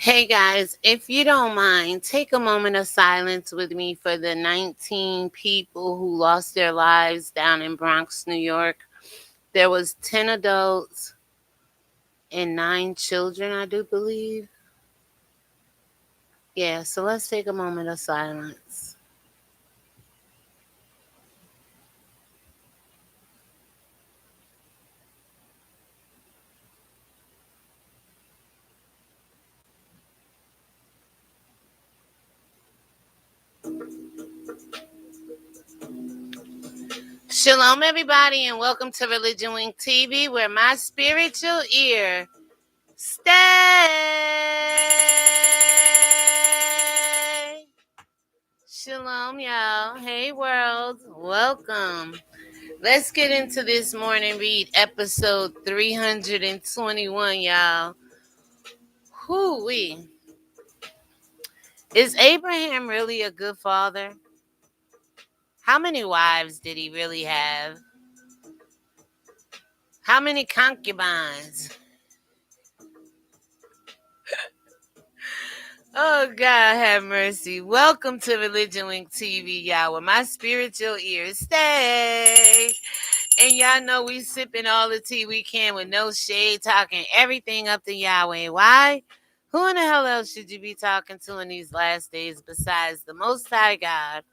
Hey guys, if you don't mind, take a moment of silence with me for the 19 people who lost their lives down in Bronx, New York. There was 10 adults and 9 children, I do believe. Yeah, so let's take a moment of silence. Shalom, everybody, and welcome to Religion Wing TV, where my spiritual ear stay. Shalom, y'all. Hey, world. Welcome. Let's get into this morning read, episode 321, y'all. Whoo-wee. Is Abraham really a good father? How many wives did he really have? How many concubines? Oh, God have mercy. Welcome to ReligionWinked TV, y'all, where my spiritual ears stay. And y'all know we sipping all the tea we can with no shade, talking everything up to Yahweh. Why? Who in the hell else should you be talking to in these last days besides the Most High God,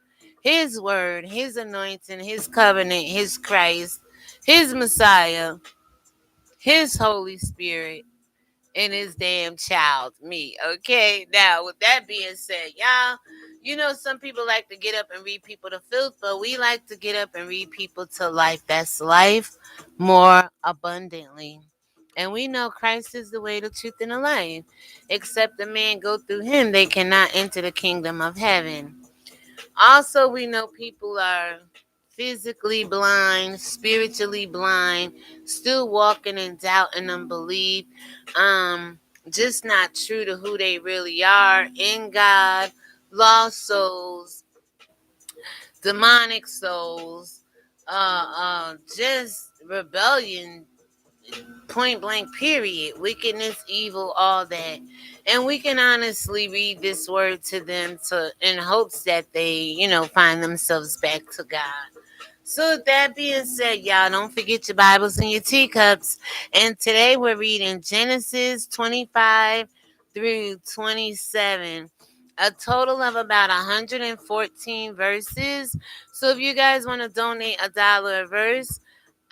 His Word, His anointing, His covenant, His Christ, His Messiah, His Holy Spirit, and His damn child, me. Okay? Now, with that being said, y'all, you know some people like to get up and read people to filth, but we like to get up and read people to life. That's life more abundantly. And we know Christ is the way, the truth, and the life. Except a man go through him, they cannot enter the kingdom of heaven. Also, we know people are physically blind, spiritually blind, still walking in doubt and unbelief, just not true to who they really are in God, lost souls, demonic souls, just rebellion, point blank, period. Wickedness, evil, all that. And we can honestly read this word to them in hopes that they, find themselves back to God. So with that being said, y'all, don't forget your Bibles and your teacups. And today we're reading Genesis 25 through 27. A total of about 114 verses. So if you guys want to donate $1 a verse,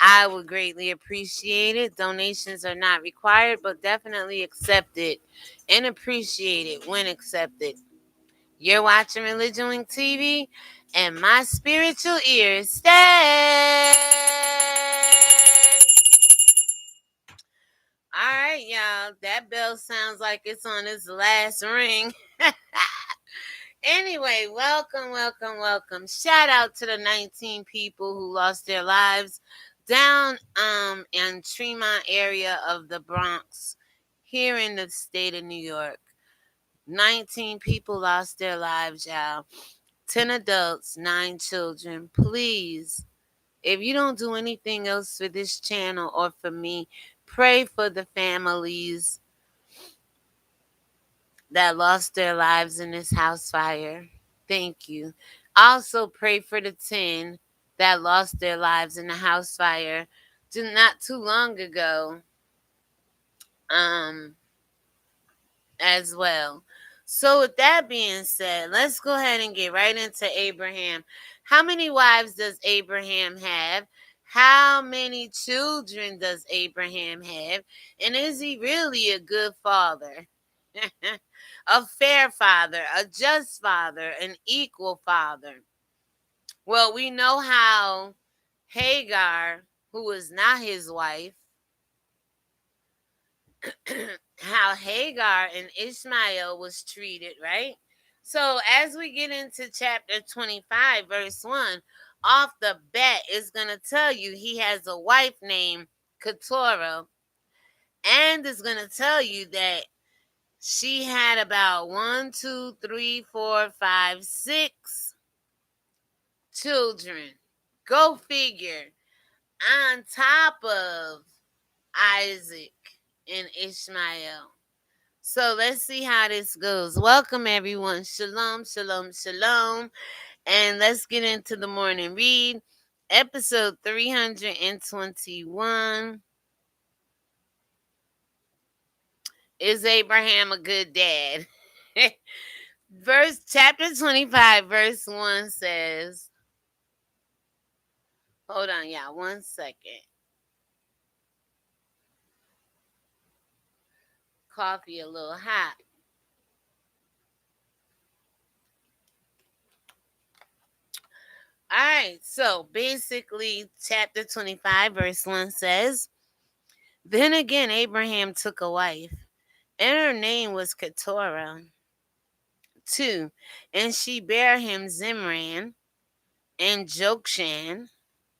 I would greatly appreciate it. Donations are not required, but definitely accepted and appreciated when accepted. You're watching Religion Link TV, and my spiritual ears stay. All right, y'all. That bell sounds like it's on its last ring. Anyway, welcome. Shout out to the 19 people who lost their lives down in Tremont area of the Bronx here in the state of New York. 19 people lost their lives, y'all. 10 adults, 9 children. Please, if you don't do anything else for this channel or for me, pray for the families that lost their lives in this house fire. Thank you. Also pray for the 10 that lost their lives in the house fire not too long ago as well. So with that being said, let's go ahead and get right into Abraham. How many wives does Abraham have? How many children does Abraham have? And is he really a good father? A fair father, a just father, an equal father. Well, we know how Hagar, who was not his wife, how Hagar and Ishmael was treated, right? So as we get into chapter 25, verse 1, off the bat, it's going to tell you he has a wife named Keturah, and it's going to tell you that she had about 1, 2, 3, 4, 5, 6 children. Go figure. On top of Isaac and Ishmael. So let's see how this goes. Welcome, everyone. Shalom, shalom, shalom. And let's get into the morning read. Episode 321. Is Abraham a good dad? Chapter 25, verse 1 says, hold on, y'all, 1 second. Coffee a little hot. All right, so basically, chapter 25, verse 1 says, Then again, Abraham took a wife, and her name was Keturah. 2. And she bare him Zimran, and Jokshan,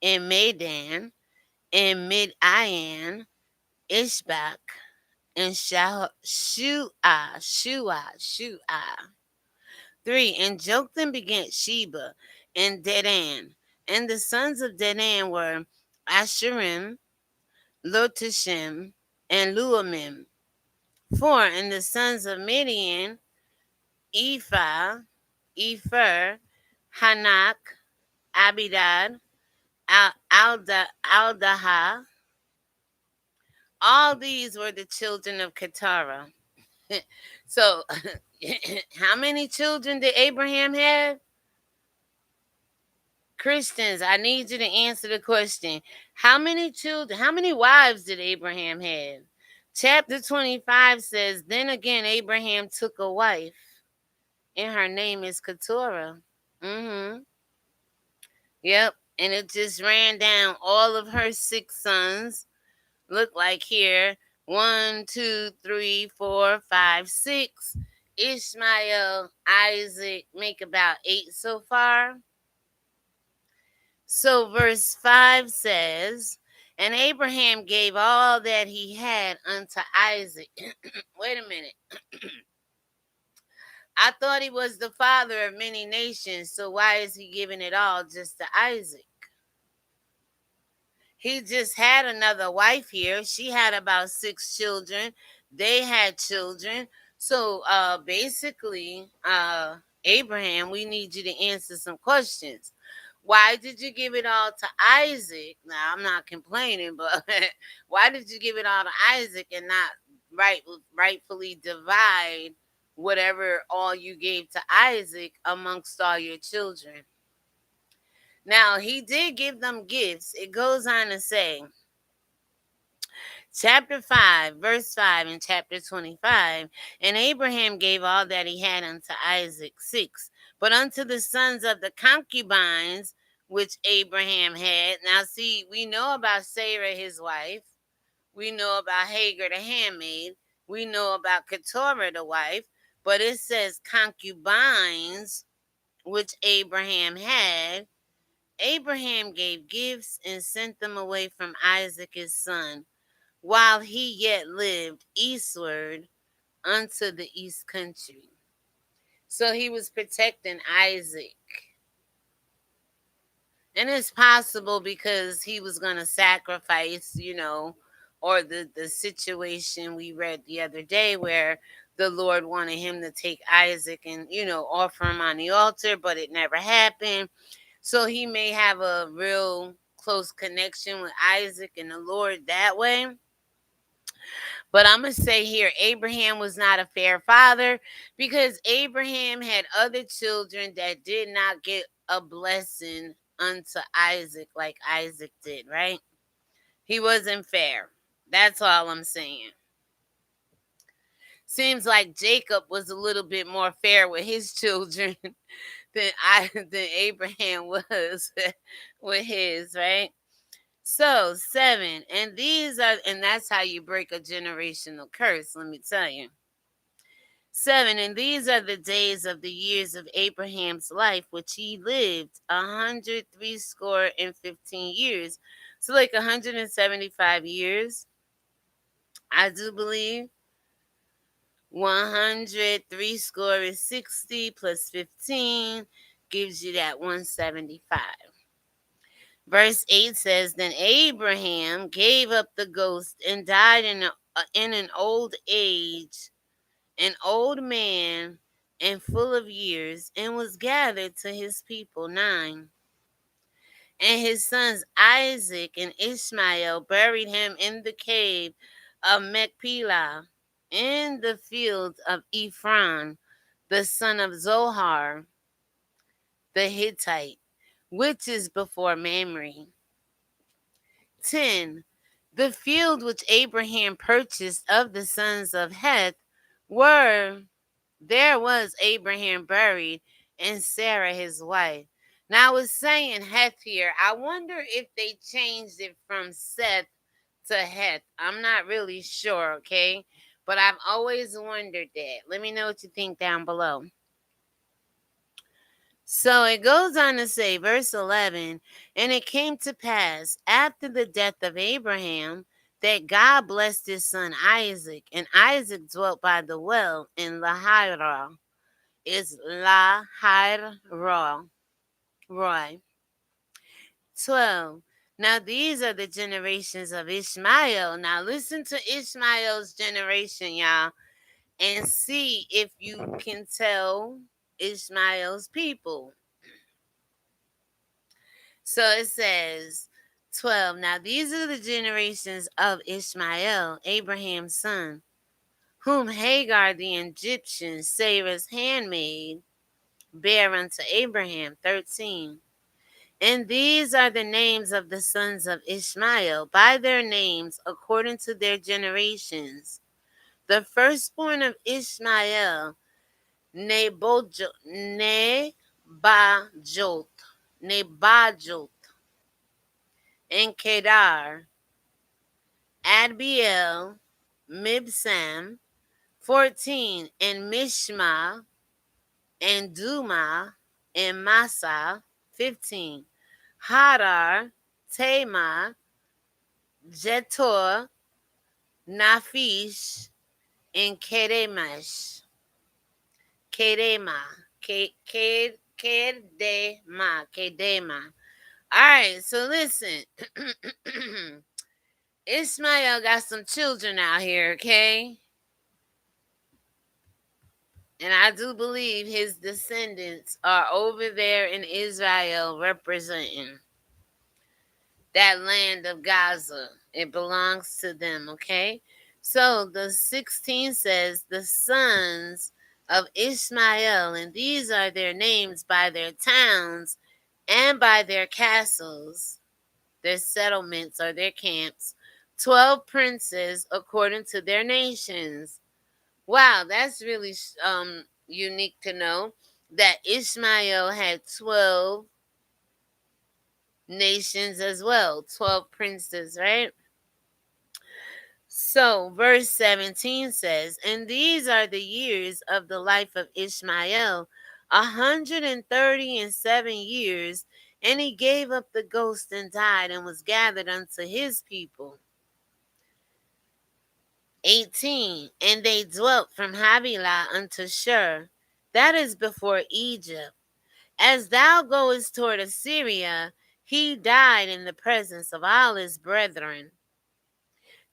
and Medan, and Midian, Ishbak, and Shua. 3. And Joktan begat Sheba and Dedan. And the sons of Dedan were Asherim, Lotishim, and Luamim. 4. And the sons of Midian, Ephah, Epher, Hanak, Abidad, Aldaha. All these were the children of Keturah. So, how many children did Abraham have? Christians, I need you to answer the question. How many children, how many wives did Abraham have? Chapter 25 says, Then again, Abraham took a wife, and her name is Keturah. Yep. And it just ran down all of her 6 sons. Look like here 1, 2, 3, 4, 5, 6. Ishmael, Isaac make about 8 so far. So verse 5 says, And Abraham gave all that he had unto Isaac. Wait a minute. I thought he was the father of many nations, so why is he giving it all just to Isaac? He just had another wife here. She had about 6 children. They had children. So basically, Abraham, we need you to answer some questions. Why did you give it all to Isaac? Now, I'm not complaining, but why did you give it all to Isaac and not rightfully divide whatever all you gave to Isaac amongst all your children? Now, he did give them gifts. It goes on to say, chapter 5, verse 5 in chapter 25, And Abraham gave all that he had unto Isaac. 6. But unto the sons of the concubines which Abraham had. Now, see, we know about Sarah, his wife. We know about Hagar, the handmaid. We know about Keturah, the wife. But it says concubines which Abraham had. Abraham gave gifts and sent them away from Isaac his son, while he yet lived eastward unto the east country. So he was protecting Isaac. And it's possible because he was going to sacrifice, or the situation we read the other day where the Lord wanted him to take Isaac and, offer him on the altar, but it never happened. So he may have a real close connection with Isaac and the Lord that way. But I'm going to say here, Abraham was not a fair father because Abraham had other children that did not get a blessing unto Isaac like Isaac did, right? He wasn't fair. That's all I'm saying. Seems like Jacob was a little bit more fair with his children than Abraham was with his, right? So 7, and that's how you break a generational curse, let me tell you. 7, and these are the days of the years of Abraham's life, which he lived 160 years. So like 175 years, I do believe. 160 plus 15 gives you that 175. Verse 8 says, Then Abraham gave up the ghost and died in an old age an old man and full of years, and was gathered to his people. 9. And his sons Isaac and Ishmael buried him in the cave of Machpelah, in the fields of Ephron, the son of Zohar, the Hittite, which is before Mamre. 10. The field which Abraham purchased of the sons of Heth, there was Abraham buried, and Sarah his wife. Now I was saying Heth here. I wonder if they changed it from Seth to Heth. I'm not really sure, okay? But I've always wondered that. Let me know what you think down below. So it goes on to say, verse 11, and it came to pass after the death of Abraham that God blessed his son Isaac, and Isaac dwelt by the well in Lahai-rah. It's Lahai-rah. 12. Now these are the generations of Ishmael. Now listen to Ishmael's generation, y'all, and see if you can tell Ishmael's people. So it says 12. Now these are the generations of Ishmael, Abraham's son, whom Hagar the Egyptian, Sarah's handmaid, bare unto Abraham. 13. And these are the names of the sons of Ishmael, by their names according to their generations. The firstborn of Ishmael, Nebajot, and Kedar, Adbeel, Mibsam. 14. And Mishma, and Duma, and Massa. 15. Hadar, Tamar, Jetor, Naphish, and Kedemash. Kedema. Kedema. Alright, so listen. Ishmael got some children out here, okay? And I do believe his descendants are over there in Israel representing that land of Gaza. It belongs to them, okay? So the 16 says, the sons of Ishmael, and these are their names by their towns and by their castles, their settlements or their camps, 12 princes according to their nations. Wow, that's really unique to know that Ishmael had 12 nations as well, 12 princes, right? So verse 17 says, and these are the years of the life of Ishmael, 137 years, and he gave up the ghost and died, and was gathered unto his people. 18. And they dwelt from Havilah unto Shur, that is before Egypt. As thou goest toward Assyria, he died in the presence of all his brethren.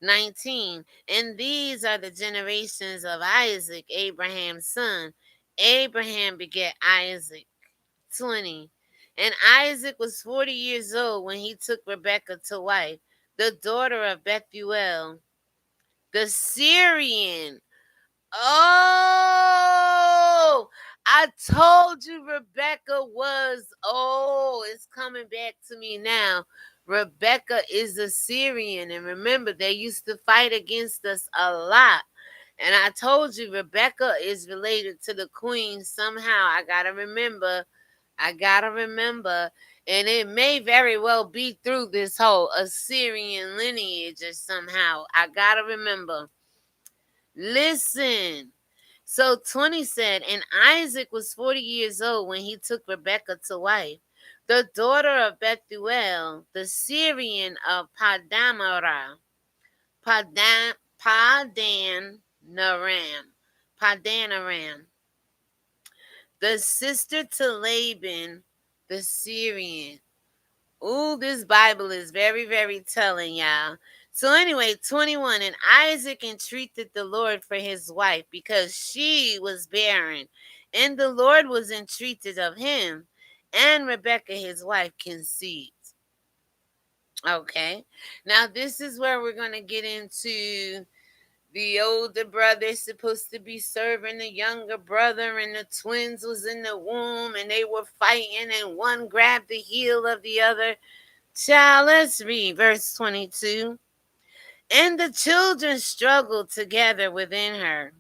19. And these are the generations of Isaac, Abraham's son. Abraham begat Isaac. 20. And Isaac was 40 years old when he took Rebekah to wife, the daughter of Bethuel, the Syrian. Oh, I told you Rebecca was, it's coming back to me now. Rebecca is a Syrian, and remember, they used to fight against us a lot. And I told you Rebecca is related to the queen somehow. I gotta remember. And it may very well be through this whole Assyrian lineage or somehow. I gotta remember. Listen. So 20 said, and Isaac was 40 years old when he took Rebekah to wife, the daughter of Bethuel, the Syrian of Padanaram, the sister to Laban, the Syrian. Ooh, this Bible is very, very telling, y'all. So anyway, 21, and Isaac entreated the Lord for his wife because she was barren, and the Lord was entreated of him, and Rebekah his wife conceived. Okay, now this is where we're going to get into the older brother supposed to be serving the younger brother, and the twins was in the womb, and they were fighting, and one grabbed the heel of the other. Child, let's read verse 22. And the children struggled together within her.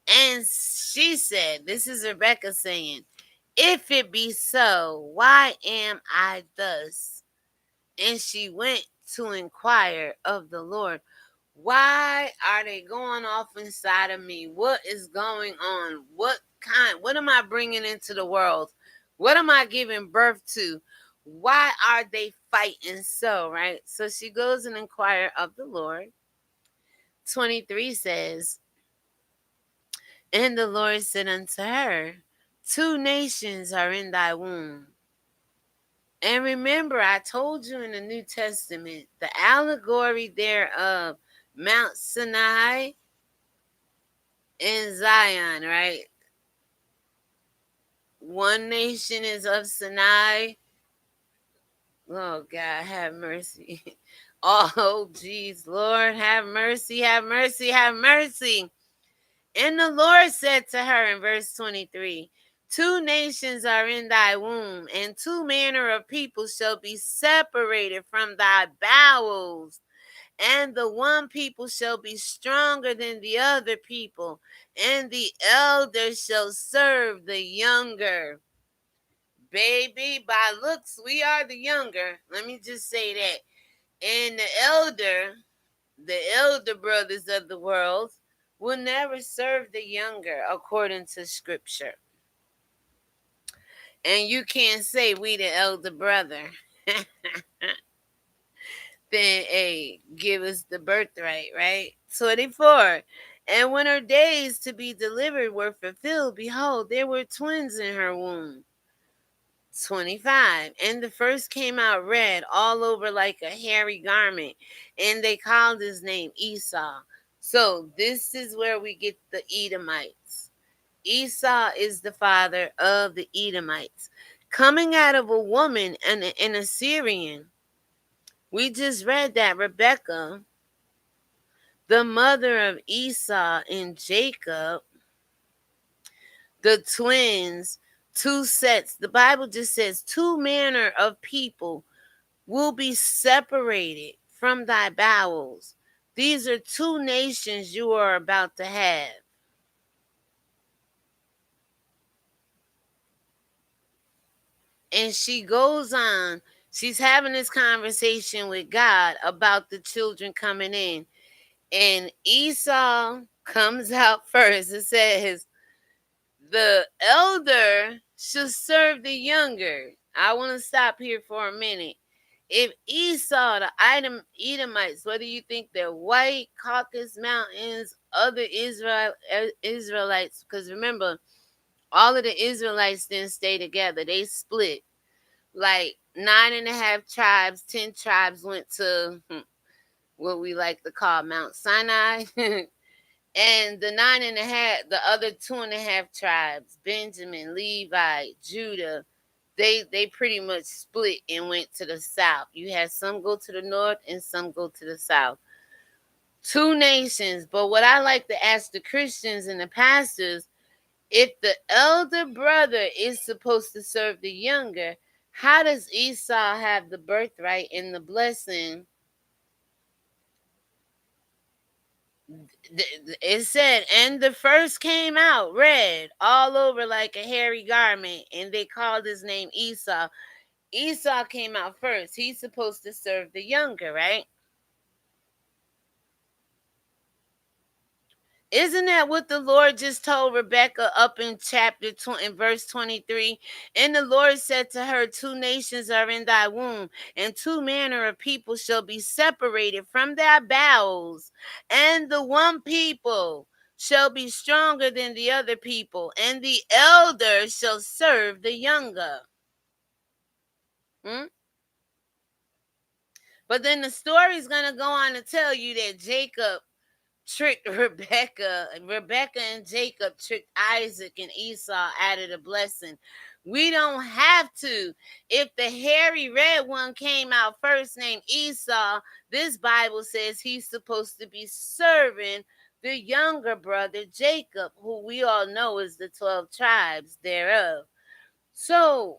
And she said, this is Rebekah saying, if it be so, why am I thus? And she went to inquire of the Lord. Why are they going off inside of me? What is going on? What am I bringing into the world? What am I giving birth to? Why are they fighting so, right? So she goes and inquire of the Lord. 23 says, and the Lord said unto her, 2 nations are in thy womb. And remember, I told you in the New Testament, the allegory there of Mount Sinai and Zion, right? One nation is of Sinai. Oh, God, have mercy. Oh, geez, Lord, have mercy, have mercy, have mercy. And the Lord said to her in verse 23, 2 nations are in thy womb, and 2 manner of people shall be separated from thy bowels. And the one people shall be stronger than the other people, and the elder shall serve the younger. Baby, by looks, we are the younger. Let me just say that. And the elder brothers of the world, will never serve the younger according to scripture. And you can't say we the elder brother. Then, hey, give us the birthright, right? 24. And when her days to be delivered were fulfilled, behold, there were twins in her womb. 25. And the first came out red all over like a hairy garment, and they called his name Esau. So this is where we get the Edomites. Esau is the father of the Edomites, coming out of a woman and an Assyrian. We just read that Rebekah, the mother of Esau and Jacob, the twins, 2 sets. The Bible just says 2 manner of people will be separated from thy bowels. These are 2 nations you are about to have. And she goes on. She's having this conversation with God about the children coming in. And Esau comes out first. It says, the elder should serve the younger. I want to stop here for a minute. If Esau, the Edomites, whether you think they're white, Caucasus Mountains, other Israelites, because remember, all of the Israelites didn't stay together. They split. Like 9.5 tribes, 10 tribes went to what we like to call Mount Sinai. And the 9.5, the other 2.5 tribes, Benjamin, Levi, Judah, they pretty much split and went to the south. You had some go to the north and some go to the south. 2 nations. But what I like to ask the Christians and the pastors, if the elder brother is supposed to serve the younger, how does Esau have the birthright and the blessing? It said, and the first came out red all over like a hairy garment, and they called his name Esau. Esau came out first. He's supposed to serve the younger, right? Isn't that what the Lord just told Rebekah up in chapter 20, in verse 23? And the Lord said to her, 2 nations are in thy womb, and 2 manner of people shall be separated from thy bowels, and the one people shall be stronger than the other people, and the elder shall serve the younger. But then the story's going to go on to tell you that Jacob tricked Rebecca. Rebecca and Jacob tricked Isaac and Esau out of the blessing. We don't have to. If the hairy red one came out first named Esau, this Bible says he's supposed to be serving the younger brother Jacob, who we all know is the 12 tribes thereof. So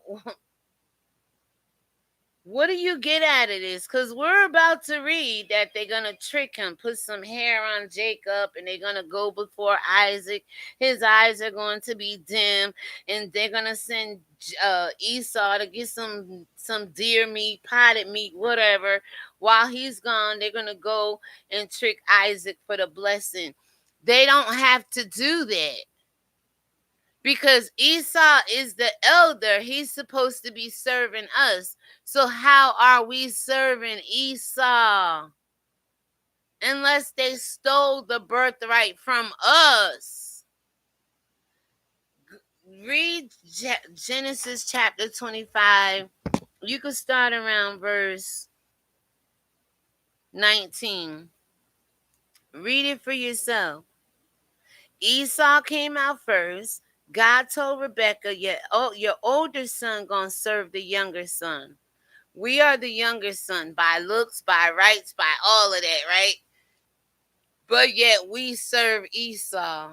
what do you get out of this? Because we're about to read that they're going to trick him, put some hair on Jacob, and they're going to go before Isaac. His eyes are going to be dim, and they're going to send Esau to get some deer meat, potted meat, whatever. While he's gone, they're going to go and trick Isaac for the blessing. They don't have to do that. Because Esau is the elder. He's supposed to be serving us. So how are we serving Esau? Unless they stole the birthright from us. Read Genesis chapter 25. You could start around verse 19. Read it for yourself. Esau came out first. God told Rebecca, your older son gonna serve the younger son. We are the younger son by looks, by rights, by all of that, right? But yet we serve Esau.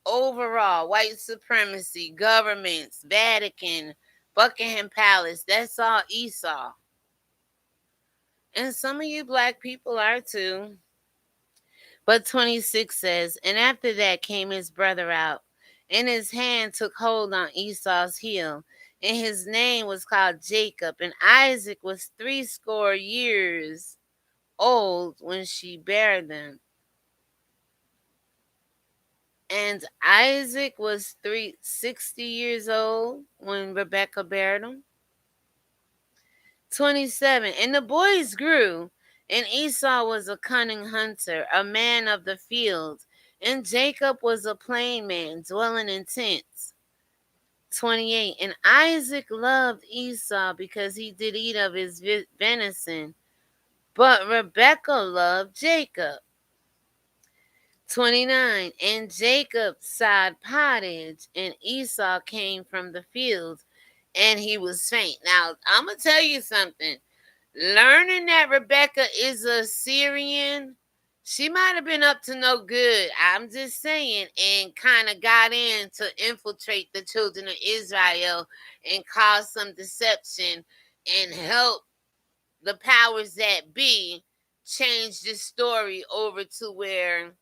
Overall, white supremacy, governments, Vatican, Buckingham Palace, that's all Esau. And some of you black people are too. But 26 says, and after that came his brother out, and his hand took hold on Esau's heel, and his name was called Jacob, and Isaac was 80 years old when she bare them. And Isaac was 60 years old when Rebekah bare them. 27, and the boys grew, and Esau was a cunning hunter, a man of the field, and Jacob was a plain man, dwelling in tents. 28, and Isaac loved Esau because he did eat of his venison, but Rebekah loved Jacob. 29, and Jacob sowed pottage, and Esau came from the field, and he was faint. Now, I'm going to tell you something. Learning that Rebecca is a Syrian, she might have been up to no good. I'm just saying, and kind of got in to infiltrate the children of Israel and cause some deception and help the powers that be change the story over to where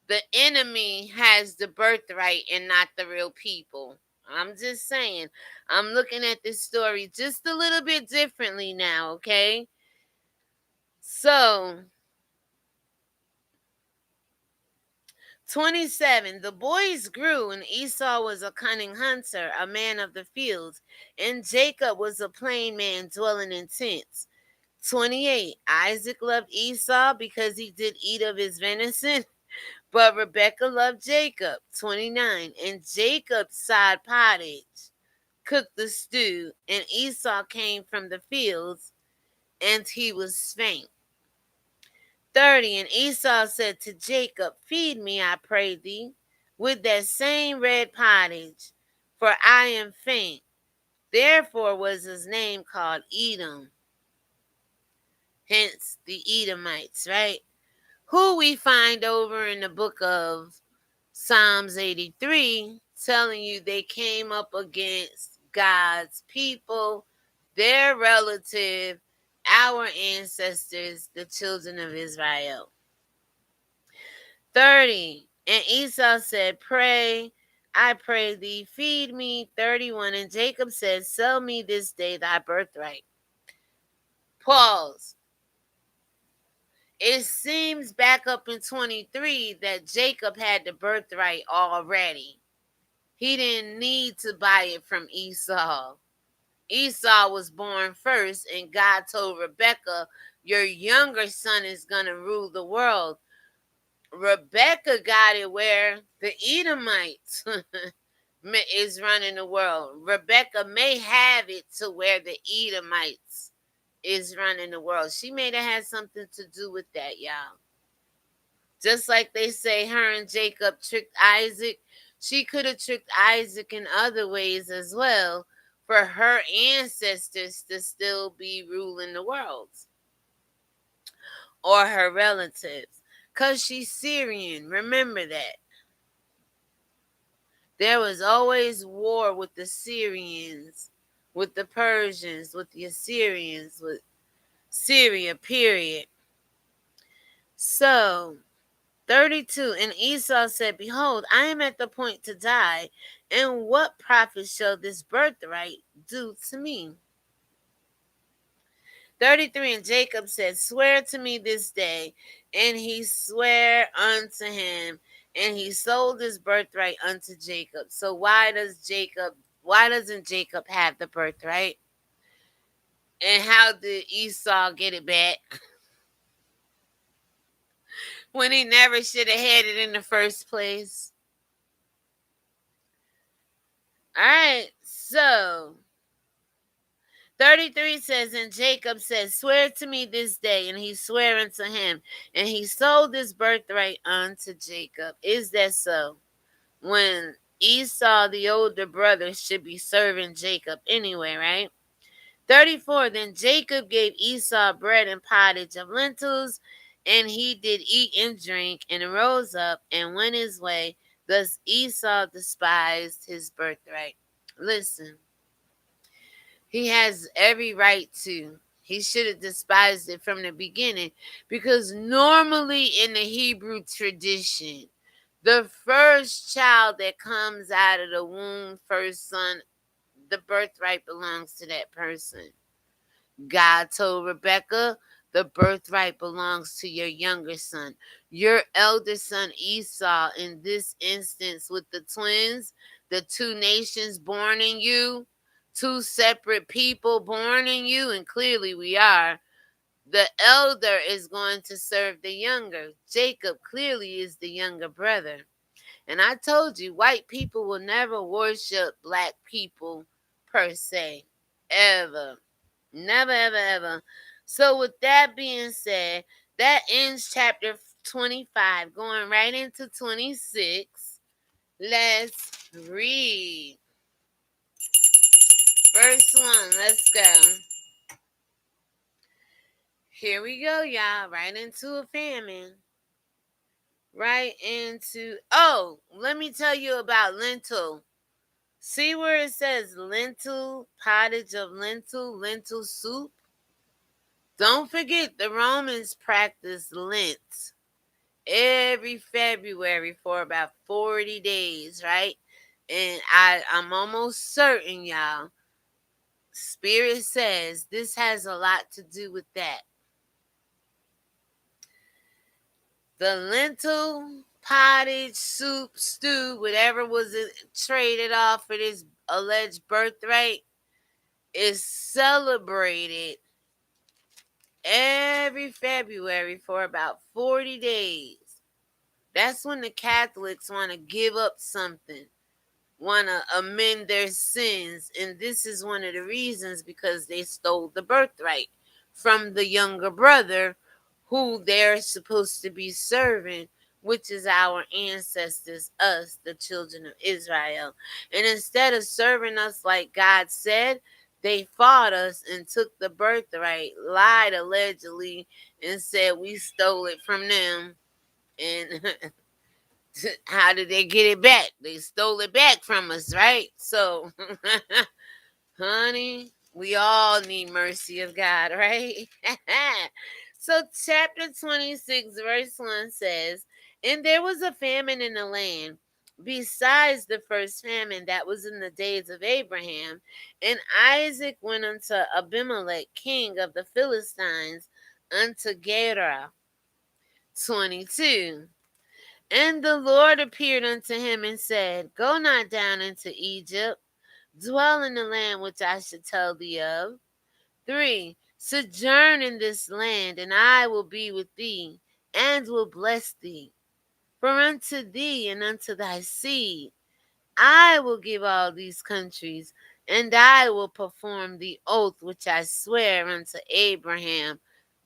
the enemy has the birthright and not the real people. I'm just saying, I'm looking at this story just a little bit differently now, okay? So, 27, the boys grew, and Esau was a cunning hunter, a man of the field, and Jacob was a plain man dwelling in tents. 28, Isaac loved Esau because he did eat of his venison, but Rebekah loved Jacob. 29, and Jacob sowed pottage, cooked the stew, and Esau came from the fields, and he was faint. 30, and Esau said to Jacob, feed me, I pray thee, with that same red pottage, for I am faint. Therefore was his name called Edom. Hence the Edomites, right? Who we find over in the book of Psalms 83, telling you they came up against God's people, their relative, our ancestors, the children of Israel. 30, and Esau said, pray, I pray thee, feed me. 31, and Jacob said, sell me this day thy birthright. Pause. It seems back up in 23 that Jacob had the birthright already. He didn't need to buy it from Esau. Esau was born first, and God told Rebekah, your younger son is going to rule the world. Rebekah got it where the Edomites is running the world. Rebekah may have it to where the Edomites is running the world. She may have had something to do with that, y'all. Just like they say her and Jacob tricked Isaac, she could have tricked Isaac in other ways as well for her ancestors to still be ruling the world, or her relatives. Because she's Syrian. Remember that. There was always war with the Syrians, with the Persians, with the Assyrians, with Syria, period. So, 32, and Esau said, Behold, I am at the point to die, and what profit shall this birthright do to me? 33, and Jacob said, Swear to me this day. And he sware unto him, and he sold his birthright unto Jacob. So why doesn't Jacob have the birthright? And how did Esau get it back when he never should have had it in the first place? All right, so 33 says, and Jacob says, Swear to me this day. And he sware unto him, and he sold his birthright unto Jacob. Is that so? When Esau, the older brother, should be serving Jacob anyway, right? 34, then Jacob gave Esau bread and pottage of lentils, and he did eat and drink, and rose up and went his way. Thus Esau despised his birthright. Listen, he has every right to. He should have despised it from the beginning, because normally in the Hebrew tradition, the first child that comes out of the womb, first son, the birthright belongs to that person. God told Rebekah, the birthright belongs to your younger son. Your elder son Esau, in this instance with the twins, the two nations born in you, two separate people born in you, and clearly we are. The elder is going to serve the younger. Jacob clearly is the younger brother. And I told you, white people will never worship black people per se. Ever. Never, ever, ever. So with that being said, that ends chapter 25. Going right into 26. Let's read. Verse 1. Let's go. Here we go, y'all. Right into a famine. Right into... Oh, let me tell you about lentil. See where it says lentil, pottage of lentil soup? Don't forget the Romans practiced Lent every February for about 40 days, right? And I'm almost certain, y'all, Spirit says this has a lot to do with that. The lentil, pottage, soup, stew, whatever was traded off for this alleged birthright is celebrated every February for about 40 days. That's when the Catholics want to give up something, want to amend their sins. And this is one of the reasons, because they stole the birthright from the younger brother who they're supposed to be serving, which is our ancestors, us, the children of Israel. And instead of serving us like God said, they fought us and took the birthright, lied allegedly, and said we stole it from them. And how did they get it back? They stole it back from us, right? So, honey, we all need mercy of God, right? So, chapter 26, verse 1 says, And there was a famine in the land, besides the first famine that was in the days of Abraham. And Isaac went unto Abimelech, king of the Philistines, unto Gerar. 22. And the Lord appeared unto him and said, Go not down into Egypt, dwell in the land which I should tell thee of. 3. Sojourn in this land, and I will be with thee, and will bless thee. For unto thee and unto thy seed I will give all these countries, And I will perform the oath which I swear unto Abraham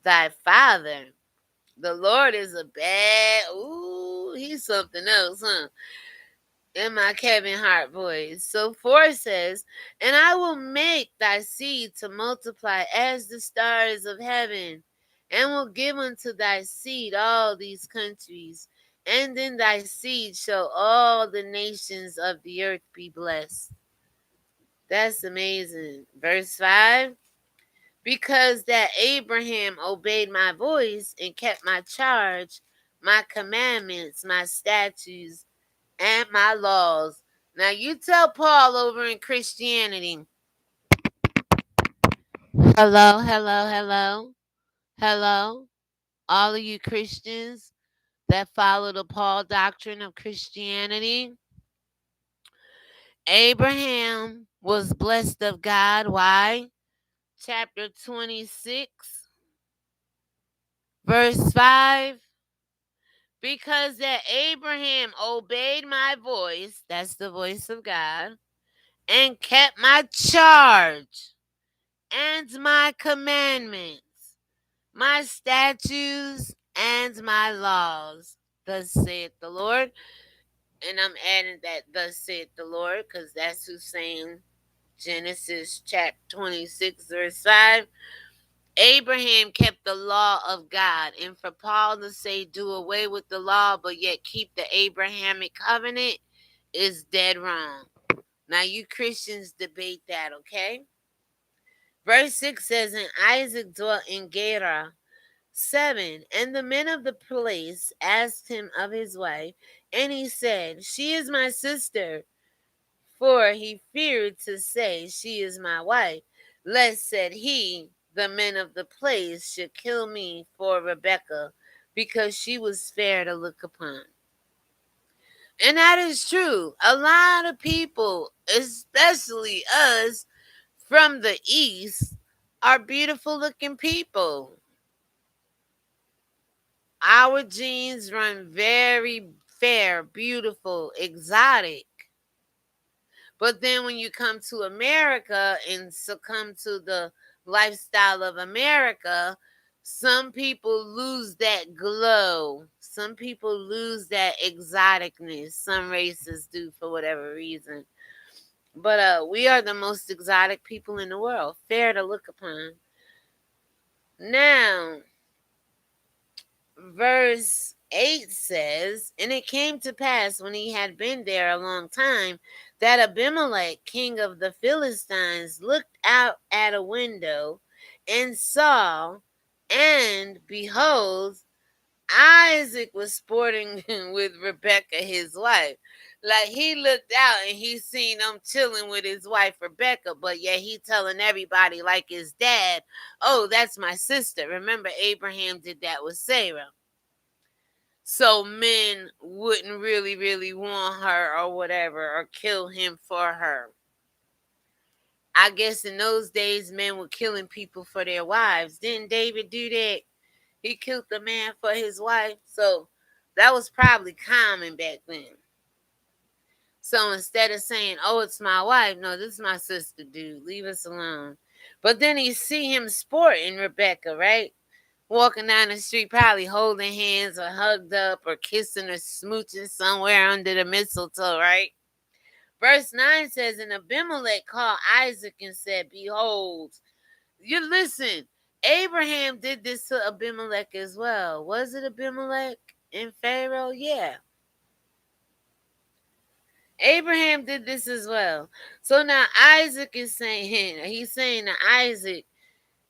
thy father. The Lord is a bad, ooh, he's something else, huh? In my Kevin Hart voice. So 4 says, and I will make thy seed to multiply as the stars of heaven, and will give unto thy seed all these countries, and in thy seed shall all the nations of the earth be blessed. That's amazing. Verse 5, because that Abraham obeyed my voice and kept my charge, my commandments, my statutes, and my laws. Now you tell Paul over in Christianity. Hello, hello, hello, hello. All of you Christians that follow the Paul doctrine of Christianity. Abraham was blessed of God. Why? Chapter 26, verse 5. Because that Abraham obeyed my voice, that's the voice of God, and kept my charge and my commandments, my statutes, and my laws. Thus saith the Lord. And I'm adding that, thus saith the Lord, because that's who's saying Genesis chapter 26, verse 5. Abraham kept the law of God. And for Paul to say do away with the law, but yet keep the Abrahamic covenant is dead wrong. Now, you Christians debate that, okay? Verse 6 says, and Isaac dwelt in Gerar. 7, and the men of the place asked him of his wife, and he said, she is my sister. For he feared to say, she is my wife, lest, said he, the men of the place should kill me for Rebekah, because she was fair to look upon. And that is true. A lot of people, especially us from the East, are beautiful looking people. Our genes run very fair, beautiful, exotic. But then when you come to America and succumb to the lifestyle of America, some people lose that glow. Some people lose that exoticness. Some races do for whatever reason. But we are the most exotic people in the world, fair to look upon. Now, verse 8 says, and it came to pass when he had been there a long time, that Abimelech, king of the Philistines, looked out at a window and saw, and behold, Isaac was sporting with Rebekah, his wife. Like, he looked out and he seen them chilling with his wife Rebekah, but yet he telling everybody like his dad, oh, that's my sister. Remember, Abraham did that with Sarah. So men wouldn't really want her or whatever, or kill him for her. I guess in those days, men were killing people for their wives. Didn't David do that? He killed the man for his wife. So that was probably common back then. So instead of saying, oh, it's my wife, no, this is my sister, dude. Leave us alone. But then you see him sporting Rebekah, right? Walking down the street, probably holding hands or hugged up or kissing or smooching somewhere under the mistletoe, right? Verse 9 says, and Abimelech called Isaac and said, behold, you listen, Abraham did this to Abimelech as well. Was it Abimelech and Pharaoh? Yeah. Abraham did this as well. So now Isaac is saying, he's saying to Isaac,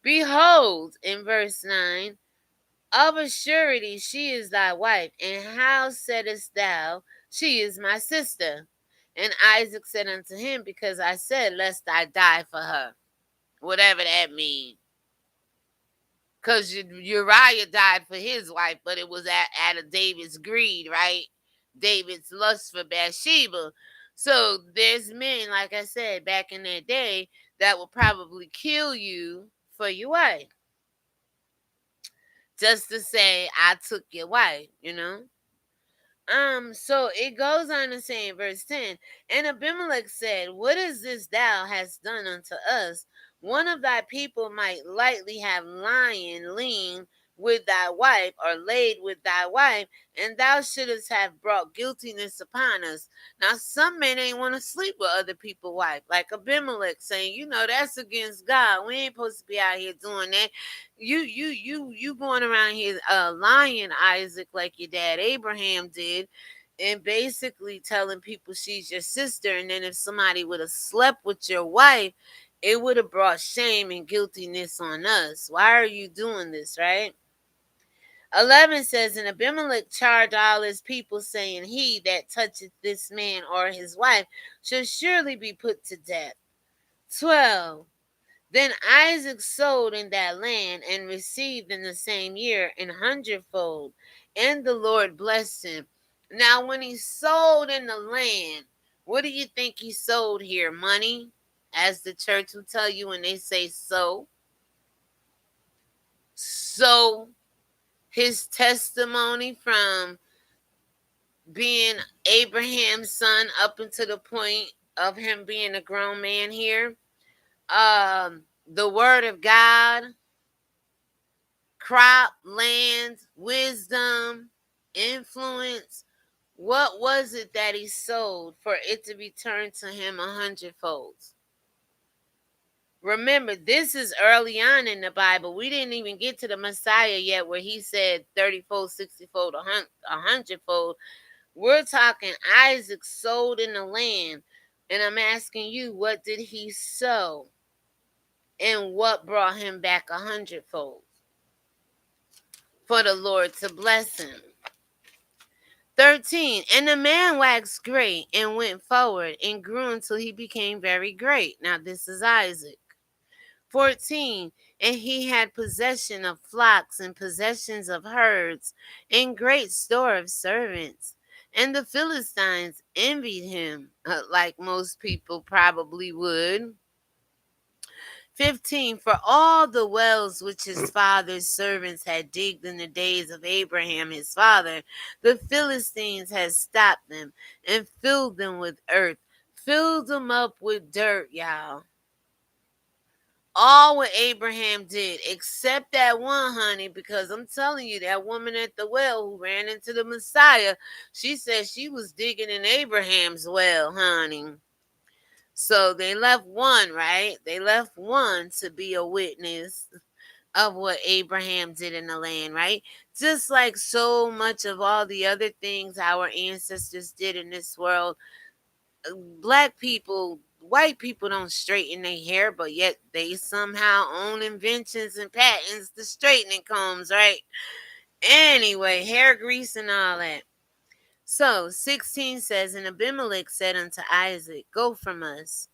behold, in verse 9, of a surety she is thy wife, and how saidest thou, she is my sister? And Isaac said unto him, because I said, lest I die for her. Whatever that means. Because Uriah died for his wife, but it was out of David's greed, right? David's lust for Bathsheba. So there's men, like I said, back in that day, that will probably kill you for your wife. Just to say, I took your wife, you know? So it goes on to say in verse 10, and Abimelech said, what is this thou hast done unto us? One of thy people might lightly have lean with thy wife, or laid with thy wife, and thou shouldest have brought guiltiness upon us. Now some men ain't want to sleep with other people's wife, like Abimelech saying, that's against God. We ain't supposed to be out here doing that. You going around here lying, Isaac, like your dad Abraham did, and basically telling people she's your sister. And then if somebody would have slept with your wife, it would have brought shame and guiltiness on us. Why are you doing this, right? 11 says, and Abimelech charged all his people, saying, he that toucheth this man or his wife shall surely be put to death. 12. Then Isaac sowed in that land and received in the same year an hundredfold, and the Lord blessed him. Now, when he sowed in the land, what do you think he sowed here? Money, as the church will tell you when they say sow. Sow his testimony from being Abraham's son up until the point of him being a grown man here. The word of God, crop, land, wisdom, influence. What was it that he sowed for it to be turned to him 100-fold? Remember, this is early on in the Bible. We didn't even get to the Messiah yet where he said 30-fold, 60-fold, 100-fold. We're talking Isaac sowed in the land. And I'm asking you, what did he sow? And what brought him back 100-fold? For the Lord to bless him. 13. And the man waxed great and went forward and grew until he became very great. Now this is Isaac. 14. And he had possession of flocks and possessions of herds and great store of servants. And the Philistines envied him, like most people probably would. 15. For all the wells which his father's servants had digged in the days of Abraham his father, the Philistines had stopped them and filled them with earth, filled them up with dirt, y'all. All what Abraham did, except that one, honey, because I'm telling you, that woman at the well who ran into the Messiah, she said she was digging in Abraham's well, honey. So they left one, right? They left one to be a witness of what Abraham did in the land, right? Just like so much of all the other things our ancestors did in this world. Black people, white people don't straighten their hair, but yet they somehow own inventions and patents to straightening combs, right? Anyway, hair grease and all that. So 16 says, and Abimelech said unto Isaac, go from us,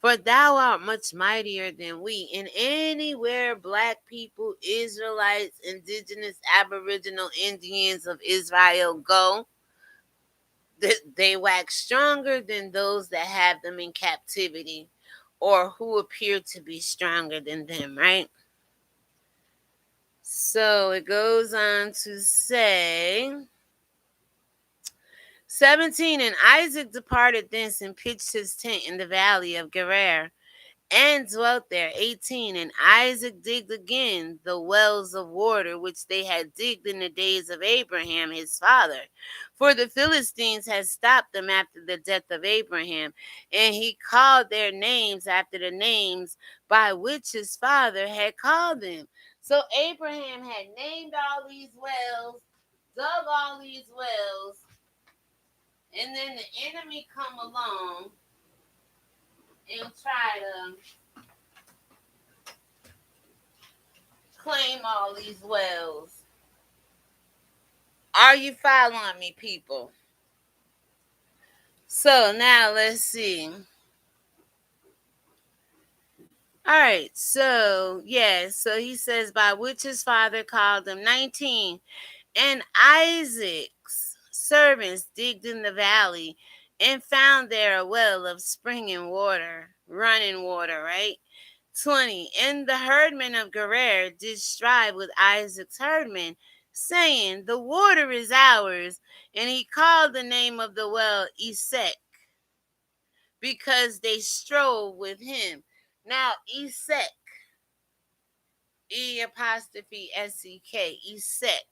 for thou art much mightier than we. And anywhere black people, Israelites, indigenous, aboriginal Indians of Israel go, they wax stronger than those that have them in captivity or who appear to be stronger than them, right? So it goes on to say, 17, and Isaac departed thence and pitched his tent in the valley of Gerar and dwelt there. 18, and Isaac digged again the wells of water which they had digged in the days of Abraham his father. For the Philistines had stopped them after the death of Abraham, and he called their names after the names by which his father had called them. So Abraham had named all these wells, dug all these wells, and then the enemy come along and try to claim all these wells. Are you following me, people? So now let's see. All right, so so he says, by which his father called him. 19, and Isaac's servants digged in the valley and found there a well of springing water, running water, right? 20, and the herdmen of Gerar did strive with Isaac's herdmen, saying, the water is ours. And he called the name of the well Esek, because they strove with him. Now, Esek, E''SEK, Esek.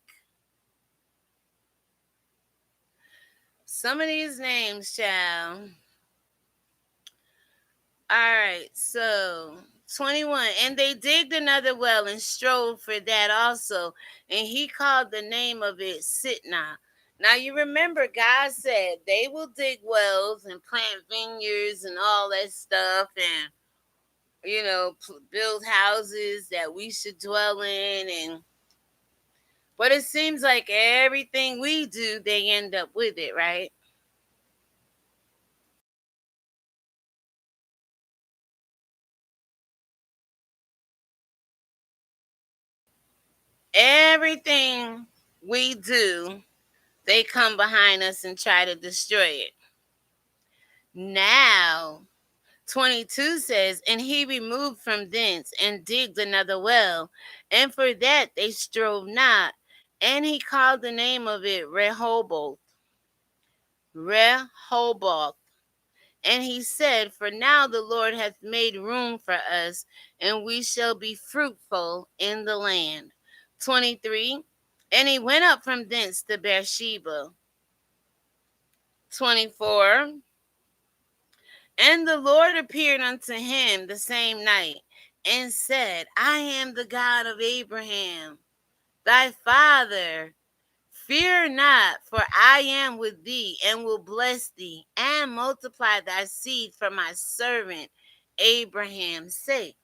Some of these names, child. All right, so 21. And they digged another well and strove for that also. And he called the name of it Sitnah. Now you remember God said they will dig wells and plant vineyards and all that stuff, and build houses that we should dwell in. And but it seems like everything we do, they end up with it, right? Everything we do, they come behind us and try to destroy it. Now, 22 says, and he removed from thence and digged another well, and for that they strove not, and he called the name of it Rehoboth. Rehoboth. And he said, for now the Lord hath made room for us, and we shall be fruitful in the land. 23. And he went up from thence to Beersheba. 24. And the Lord appeared unto him the same night, and said, I am the God of Abraham, thy father. Fear not, for I am with thee, and will bless thee, and multiply thy seed for my servant Abraham's sake.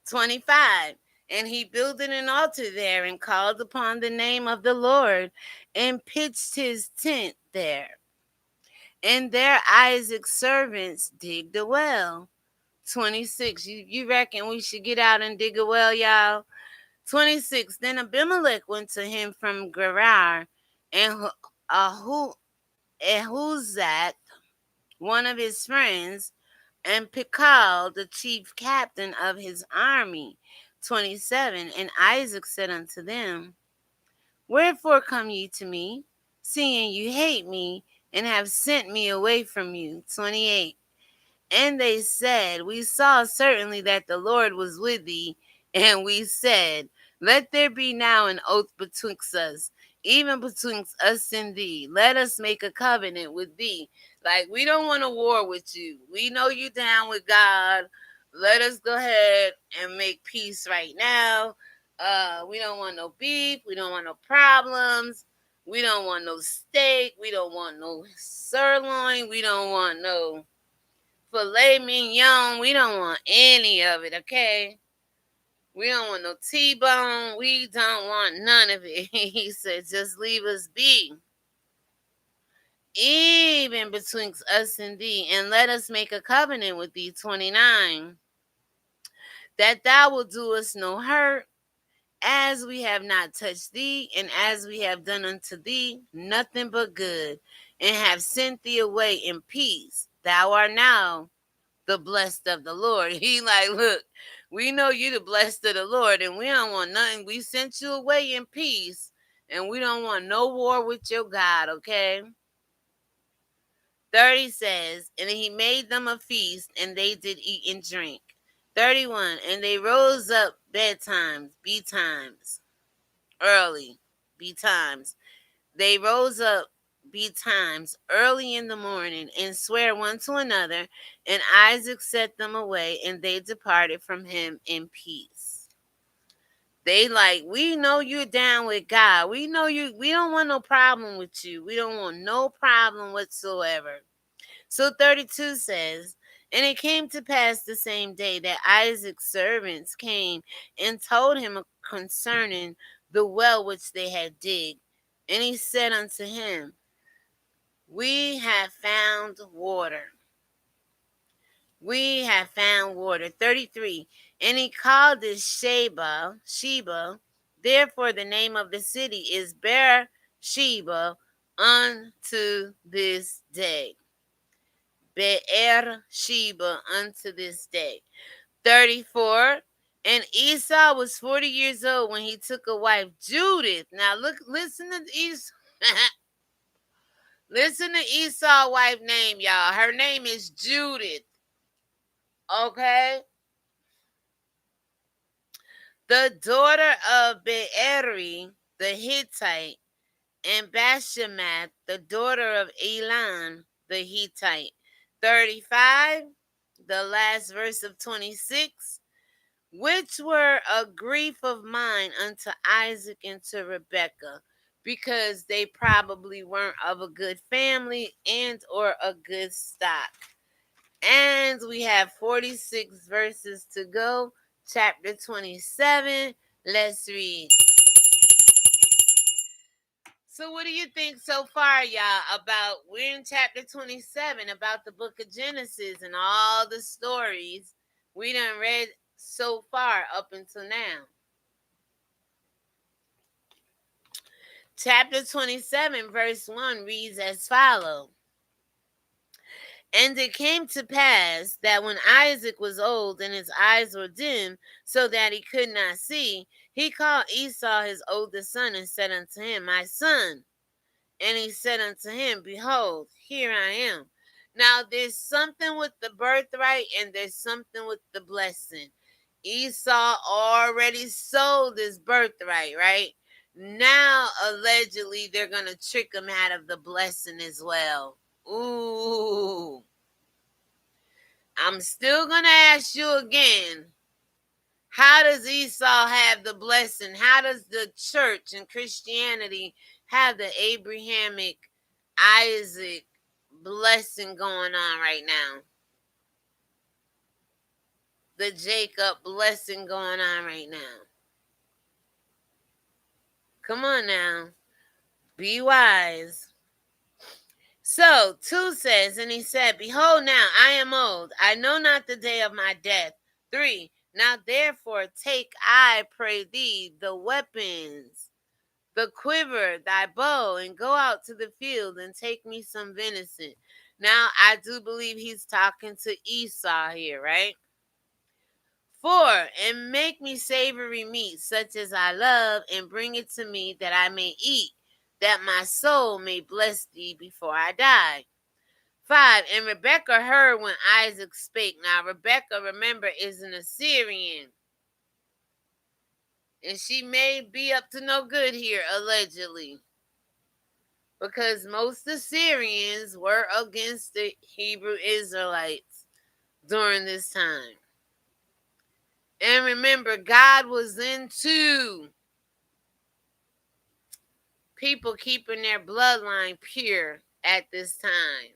25. And he builded an altar there, and called upon the name of the Lord, and pitched his tent there. And there Isaac's servants digged a well. 26. You reckon we should get out and dig a well, y'all? 26. Then Abimelech went to him from Gerar, and Ahuzat, one of his friends, and Pichal, the chief captain of his army. 27. And Isaac said unto them, wherefore come ye to me, seeing you hate me, and have sent me away from you? 28. And they said, we saw certainly that the Lord was with thee, and we said, let there be now an oath betwixt us, even betwixt us and thee. Let us make a covenant with thee. Like, we don't want a war with you. We know you down with God. Let us go ahead and make peace right now. We don't want no beef. We don't want no problems. We don't want no steak. We don't want no sirloin. We don't want no filet mignon. We don't want any of it, okay? We don't want no T-bone. We don't want none of it. He said, just leave us be, even betwixt us and thee, and let us make a covenant with thee. 29. That thou wilt do us no hurt, as we have not touched thee, and as we have done unto thee nothing but good, and have sent thee away in peace. Thou art now the blessed of the Lord. He like, look, we know you the blessed of the Lord, and we don't want nothing. We sent you away in peace, and we don't want no war with your God, okay? 30 says, and he made them a feast, and they did eat and drink. 31, and they rose up betimes, early, betimes. They rose up betimes early in the morning, and swear one to another, and Isaac set them away, and they departed from him in peace. They like, we know you're down with God. We know you. We don't want no problem with you. We don't want no problem whatsoever. So 32 says, and it came to pass the same day that Isaac's servants came and told him concerning the well which they had digged. And he said unto him, we have found water. We have found water. 33. And he called it Sheba. Therefore the name of the city is Beersheba unto this day. Beersheba unto this day. 34. And Esau was 40 years old when he took a wife, Judith. Now listen to Esau. Listen to Esau's wife name, y'all. Her name is Judith. Okay? The daughter of Beeri, the Hittite, and Bashemath, the daughter of Elon, the Hittite. 35, the last verse of 26, which were a grief of mine unto Isaac and to Rebekah, because they probably weren't of a good family and or a good stock. And we have 46 verses to go. Chapter 27. Let's read. So what do you think so far, y'all, about, we're in chapter 27, about the book of Genesis and all the stories we done read so far up until now. Chapter 27, verse 1 reads as follows. And it came to pass that when Isaac was old and his eyes were dim, so that he could not see, he called Esau his oldest son and said unto him, My son. And he said unto him, Behold, here I am. Now there's something with the birthright and there's something with the blessing. Esau already sold his birthright, right? Now, allegedly, they're going to trick him out of the blessing as well. Ooh. I'm still going to ask you again. How does Esau have the blessing? How does the church and Christianity have the Abrahamic, Isaac blessing going on right now? The Jacob blessing going on right now. Come on now. Be wise. So 2 says, and he said, Behold, now I am old. I know not the day of my death. 3, now therefore take, I pray thee, the weapons, the quiver, thy bow, and go out to the field and take me some venison. Now, I do believe he's talking to Esau here, right? 4, and make me savory meat, such as I love, and bring it to me that I may eat, that my soul may bless thee before I die. 5, and Rebekah heard when Isaac spake. Now, Rebekah, remember, is an Assyrian. And she may be up to no good here, allegedly. Because most Assyrians were against the Hebrew Israelites during this time. And remember, God was into people keeping their bloodline pure at this time.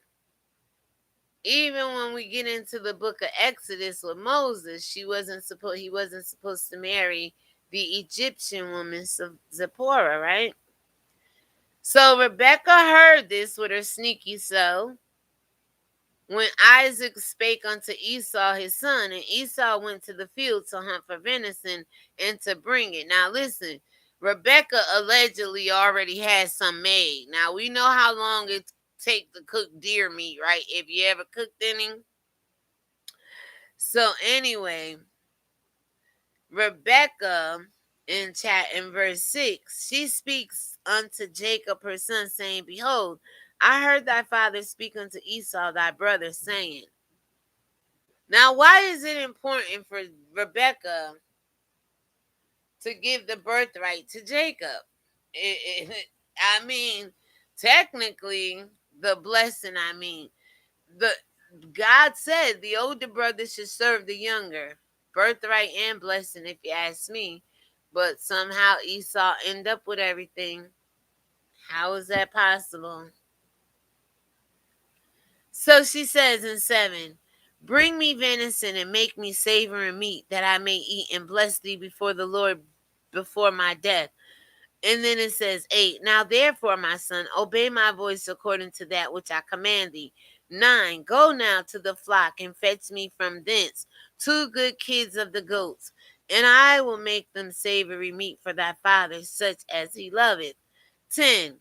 Even when we get into the book of Exodus with Moses, he wasn't supposed to marry the Egyptian woman Zipporah, right? So Rebekah heard this with her sneaky soul. When Isaac spake unto Esau his son, and Esau went to the field to hunt for venison and to bring it. Now listen, Rebekah allegedly already had some made. Now we know how long it takes to cook deer meat, right? If you ever cooked any. So anyway, Rebekah in verse 6, she speaks unto Jacob her son, saying, Behold, I heard thy father speak unto Esau thy brother, saying. Now, why is it important for Rebekah to give the birthright to Jacob? I mean, technically, the blessing, God said the older brother should serve the younger. Birthright and blessing, if you ask me. But somehow Esau ended up with everything. How is that possible? So she says in 7, Bring me venison and make me savor and meat, that I may eat and bless thee before the Lord before my death. And then it says 8, Now therefore, my son, obey my voice according to that which I command thee. 9, Go now to the flock and fetch me from thence 2 good kids of the goats, and I will make them savory meat for thy father, such as he loveth. 10,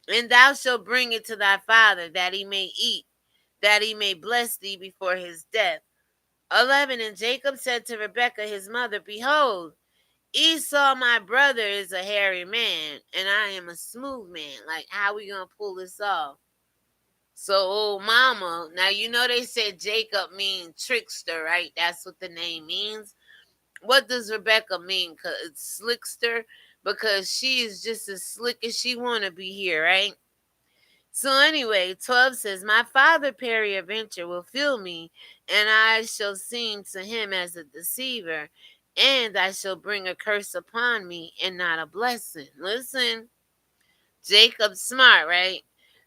And thou shalt bring it to thy father, that he may eat, that he may bless thee before his death. 11. And Jacob said to Rebekah his mother, Behold, Esau my brother is a hairy man, and I am a smooth man. Like, how we gonna pull this off? So, old mama, now you know they said Jacob means trickster, right? That's what the name means. What does Rebecca mean? Cause it's slickster, because she is just as slick as she wanna be here, right? So anyway, 12 says, My father peradventure will fill me, and I shall seem to him as a deceiver, and I shall bring a curse upon me and not a blessing. Listen, Jacob's smart, right?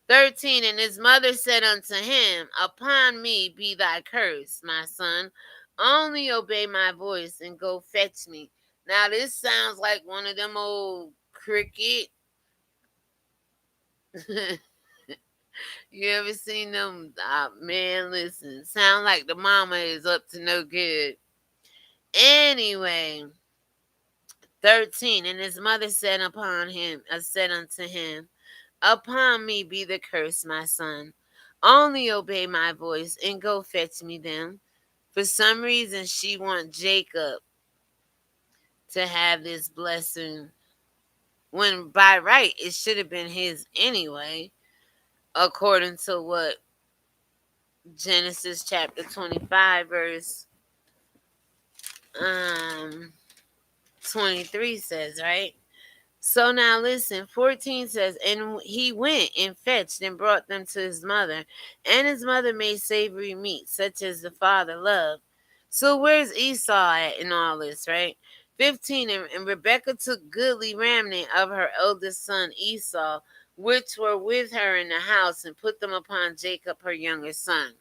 13, and his mother said unto him, Upon me be thy curse, my son. Only obey my voice and go fetch me. Now this sounds like one of them old cricket. You ever seen them? Man, listen, sound like the mama is up to no good. Anyway, 13, and his mother said said unto him, Upon me be the curse, my son. Only obey my voice and go fetch me them. For some reason, she want Jacob to have this blessing, when by right it should have been his anyway, according to what Genesis chapter 25 verse 23 says, right? So now listen, 14 says, And he went and fetched and brought them to his mother, and his mother made savory meat, such as the father loved. So where's Esau at in all this, right? 15, and Rebekah took goodly remnant of her eldest son Esau, which were with her in the house, and put them upon Jacob her younger son.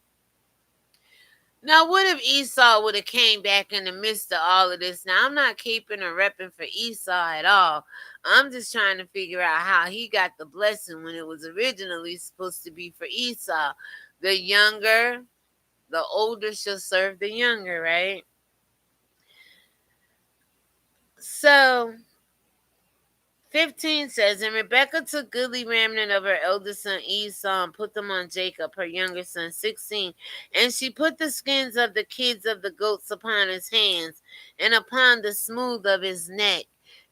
Now, what if Esau would have came back in the midst of all of this? Now, I'm not keeping or repping for Esau at all. I'm just trying to figure out how he got the blessing when it was originally supposed to be for Esau. The older shall serve the younger, right? So, 15 says, And Rebekah took goodly remnant of her eldest son Esau and put them on Jacob, her younger son. 16, and she put the skins of the kids of the goats upon his hands and upon the smooth of his neck.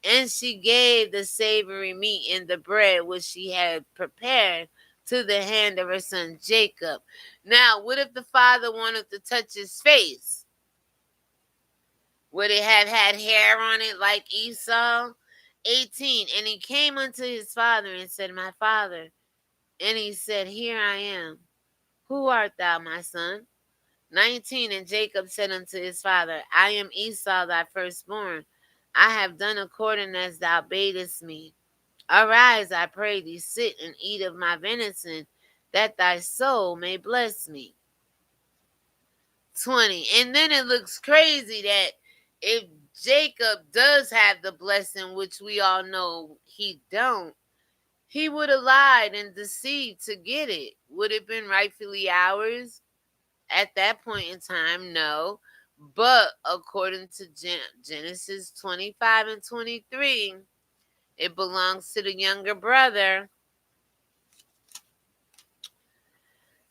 And she gave the savory meat and the bread which she had prepared to the hand of her son Jacob. Now, what if the father wanted to touch his face? Would it have had hair on it like Esau? 18, and he came unto his father and said, My father. And he said, Here I am. Who art thou, my son? 19, and Jacob said unto his father, I am Esau thy firstborn. I have done according as thou badest me. Arise, I pray thee, sit and eat of my venison, that thy soul may bless me. 20, and then it looks crazy that if Jacob does have the blessing, which we all know he don't, he would have lied and deceived to get it. Would it have been rightfully ours? At that point in time, no. But according to Genesis 25 and 23, it belongs to the younger brother.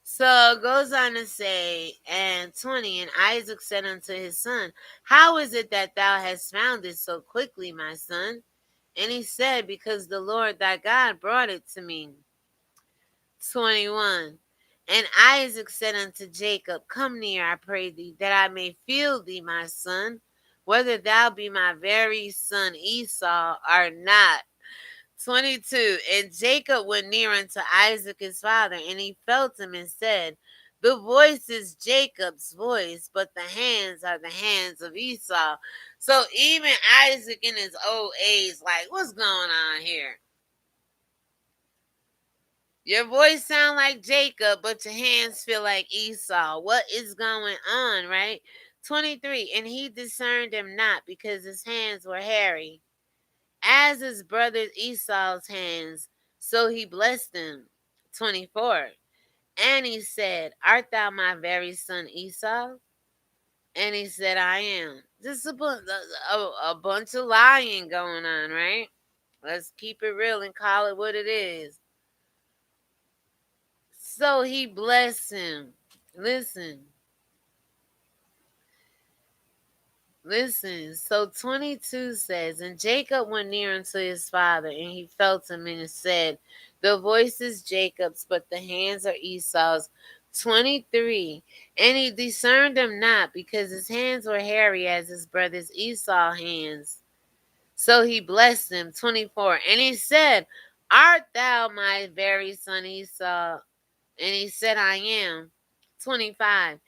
So it goes on to say, and 20, and Isaac said unto his son, How is it that thou hast found it so quickly, my son? And he said, Because the Lord thy God brought it to me. 21, and Isaac said unto Jacob, Come near, I pray thee, that I may feel thee, my son, whether thou be my very son Esau or not. 22, and Jacob went near unto Isaac his father, and he felt him and said, The voice is Jacob's voice, but the hands are the hands of Esau. So even Isaac in his old age, like, what's going on here? Your voice sound like Jacob, but your hands feel like Esau. What is going on, right? 23, and he discerned him not, because his hands were hairy, as his brother Esau's hands, so he blessed him. 24, and he said, Art thou my very son Esau? And he said, I am. Just a bunch of lying going on, right? Let's keep it real and call it what it is. So he blessed him. Listen. Listen, so 22 says, and Jacob went near unto his father, and he felt him and said, the voice is Jacob's, but the hands are Esau's. 23, and he discerned him not, because his hands were hairy as his brother's Esau's hands. So he blessed him. 24, and he said, art thou my very son Esau? And he said, I am. 25.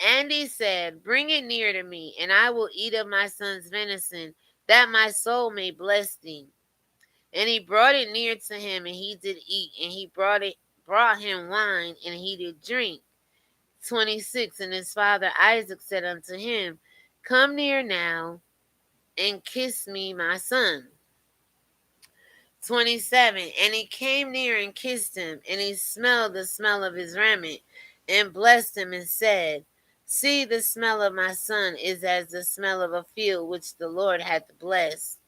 And he said, bring it near to me, and I will eat of my son's venison, that my soul may bless thee. And he brought it near to him, and he did eat, and he brought him wine, and he did drink. 26. And his father Isaac said unto him, come near now, and kiss me, my son. 27. And he came near and kissed him, and he smelled the smell of his raiment, and blessed him, and said, see, the smell of my son is as the smell of a field which the Lord hath blessed.